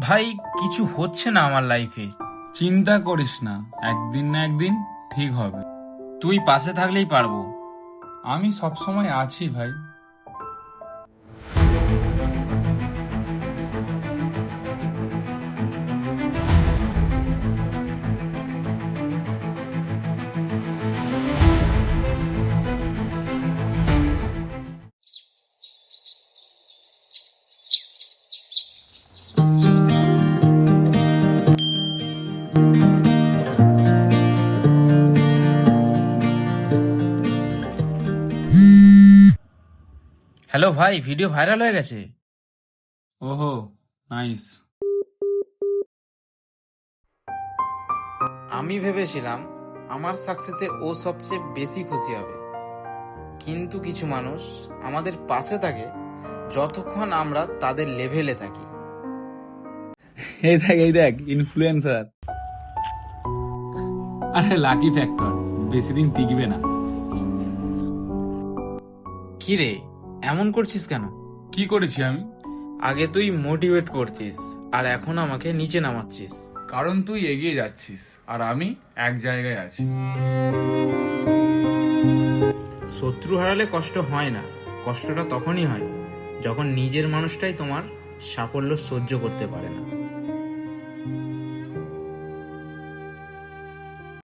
ভাই, কিছু হচ্ছে না আমার লাইফে। চিন্তা করিস না, একদিন না একদিন ঠিক হবে। তুই পাশে থাকলেই পারবো। আমি সবসময় আছি ভাই। হ্যালো ভাই, ভিডিও ভাইরাল হয়ে গেছে। ওহো, নাইস। আমি ভেবেছিলাম আমার সাকসেসে ও সবচেয়ে বেশি খুশি হবে, কিন্তু কিছু মানুষ আমাদের পাশে থাকে যতক্ষণ আমরা তাদের লেভেলে থাকি। এই দেখ ইনফ্লুয়েন্সার। আরে লাকি ফ্যাক্টর বেশি দিন টিকবে না। কি রে, এমন করছিস কেন? কি করেছি আমি? আগে তুই মোটিভেট করতিস, আর এখন আমাকে নিচে নামাচ্ছিস। কারণ তুই এগিয়ে যাচ্ছিস আর আমি এক জায়গায় আছি। শত্রু হারালে কষ্ট হয় না, কষ্টটা তখনই হয় যখন নিজের মানুষটাই তোমার সাফল্য সহ্য করতে পারে না।